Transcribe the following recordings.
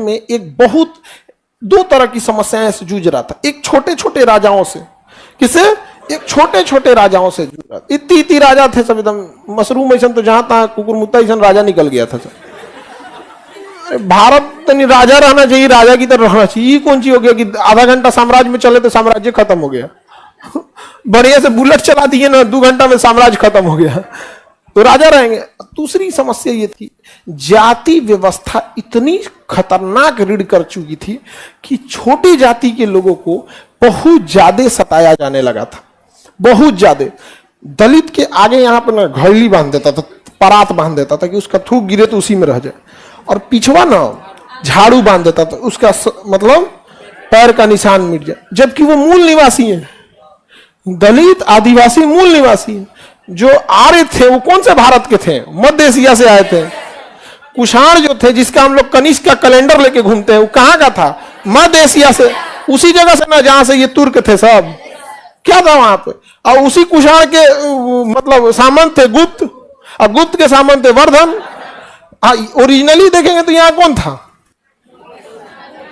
में एक बहुत दो तरह की समस्याएं से जूझ रहा था। एक छोटे छोटे राजाओं से, किसे? एक छोटे छोटे राजाओं से जूझ रहा था। इतनी राजा थे सब एकदम मशरूम ऐसा, तो जहां तहां कुकुर मुत्ता ऐसा राजा निकल गया था सब। भारत नहीं राजा रहना चाहिए, राजा की तरह रहना चाहिए। कौन चीज हो गया कि आधा घंटा साम्राज्य में चले तो साम्राज्य खत्म हो गया। बढ़िया से बुलेट चला दिए ना, 2 घंटा में साम्राज्य खत्म हो गया, तो राजा रहेंगे। दूसरी समस्या ये थी, जाति व्यवस्था इतनी खतरनाक रीढ़ कर चुकी थी कि छोटी जाति के लोगों को बहुत ज्यादा सताया जाने लगा था, बहुत ज्यादा। दलित के आगे यहां पर ना घड़ली बांध देता था, परात बांध देता था कि उसका थूक गिरे तो उसी में रह जाए, और पिछवा ना झाड़ू बांध देता था, उसका मतलब पैर का निशान मिट जाए, जबकि वो मूल निवासी है। दलित आदिवासी मूल निवासी है। जो आर्य थे वो कौन से भारत के थे? मध्य एशिया से आए थे। कुषाण जो थे, जिसका हम लोग कनिष्क का कैलेंडर लेके घूमते हैं, वो कहां का था? मध्य एशिया से, उसी जगह से ना जहां से ये तुर्क थे सब। क्या था वहां पे? और उसी कुषाण के मतलब सामंत थे गुप्त, और गुप्त के सामंत थे वर्धन। ओरिजिनली देखेंगे तो यहां कौन था?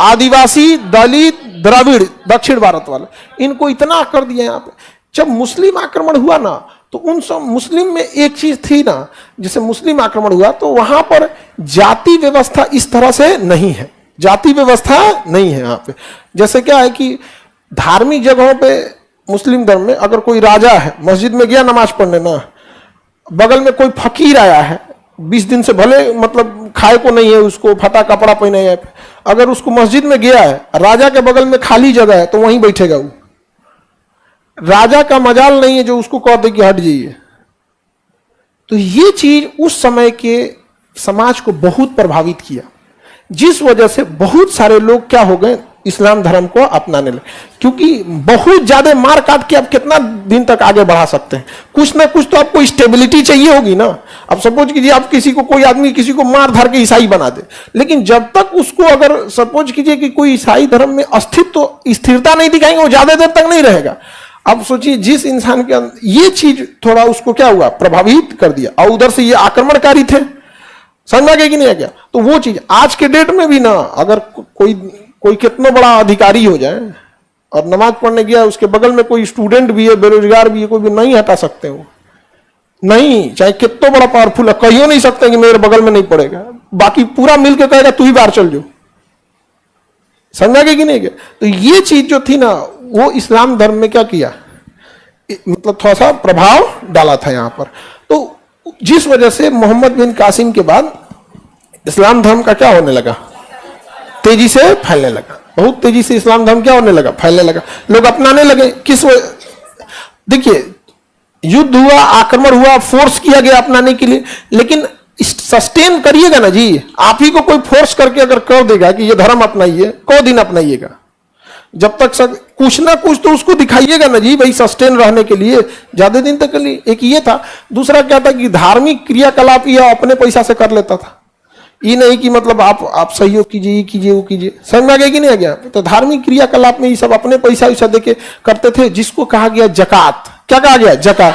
आदिवासी, दलित, द्रविड़, दक्षिण भारत वाले। इनको इतना कर दिया यहां पे। जब मुस्लिम आक्रमण हुआ ना, तो उन सब मुस्लिम में एक चीज थी ना, जैसे मुस्लिम आक्रमण हुआ तो वहां पर जाति व्यवस्था इस तरह से नहीं है, जाति व्यवस्था नहीं है यहां पे। जैसे क्या है कि धार्मिक जगहों पे मुस्लिम धर्म में अगर कोई राजा है, मस्जिद में गया नमाज पढ़ने ना, बगल में कोई फकीर आया है, 20 दिन से भले मतलब खाए को नहीं है, उसको फटा कपड़ा पहने है, अगर उसको मस्जिद में गया है, राजा के बगल में खाली जगह है, तो वहीं बैठेगा वो। राजा का मजाल नहीं है जो उसको कह दे कि हट जाइए। तो ये चीज उस समय के समाज को बहुत प्रभावित किया, जिस वजह से बहुत सारे लोग क्या हो गए, इस्लाम धर्म को अपनाने लगे। क्योंकि बहुत ज्यादा मार काट के आप कितना दिन तक आगे बढ़ा सकते हैं? कुछ ना कुछ तो आपको स्टेबिलिटी चाहिए होगी ना। अब सपोज कीजिए आप किसी को, कोई आदमी किसी को मार धर के ईसाई बना दे, लेकिन जब तक उसको अगर सपोज कीजिए कि कोई ईसाई धर्म में अस्तित्व तो स्थिरता नहीं दिखाएंगे, वो ज्यादा देर तक नहीं रहेगा। अब सोचिए जिस इंसान के अंदर ये चीज थोड़ा उसको क्या हुआ, प्रभावित कर दिया, और उधर से ये आक्रमणकारी थे, समझ गए कि नहीं आ गया? तो वो चीज आज के डेट में भी ना, अगर कोई कितना बड़ा अधिकारी हो जाए और नमाज पढ़ने गया, उसके बगल में कोई स्टूडेंट भी है, बेरोजगार भी है, कोई भी नहीं हटा सकते हो, नहीं, चाहे कितना बड़ा पावरफुल है, कहियो नहीं सकते कि मेरे बगल में नहीं पड़ेगा, बाकी पूरा मिलकर कहेगा तू ही बाहर चल जाओ। समझा गया कि नहीं गया? तो ये चीज जो थी ना, वो इस्लाम धर्म में क्या किया, मतलब थोड़ा सा प्रभाव डाला था यहां पर। तो जिस वजह से मोहम्मद बिन कासिम के बाद इस्लाम धर्म का क्या होने लगा, तेजी से फैलने लगा। बहुत तेजी से इस्लाम धर्म क्या होने लगा, फैलने लगा, लोग अपनाने लगे। किस देखिए, युद्ध हुआ, आक्रमण हुआ, फोर्स किया गया अपनाने के लिए, लेकिन सस्टेन करिएगा ना जी। आप ही को कोई फोर्स करके अगर कह देगा कि ये धर्म अपनाइए, को दिन अपनाइएगा? जब तक कुछ ना कुछ तो उसको दिखाइएगा ना जी, भाई सस्टेन रहने के लिए ज्यादा दिन तक के लिए। एक ये था। दूसरा क्या था कि धार्मिक क्रियाकलाप यह अपने पैसा से कर लेता था, ये नहीं कि मतलब आप सहयोग कीजिए, ये कीजिए, वो कीजिए। समझ में आ गया कि नहीं आ गया? तो धार्मिक क्रियाकलाप में ये सब अपने पैसा वैसा देके करते थे, जिसको कहा गया जकात। क्या कहा गया? जकात।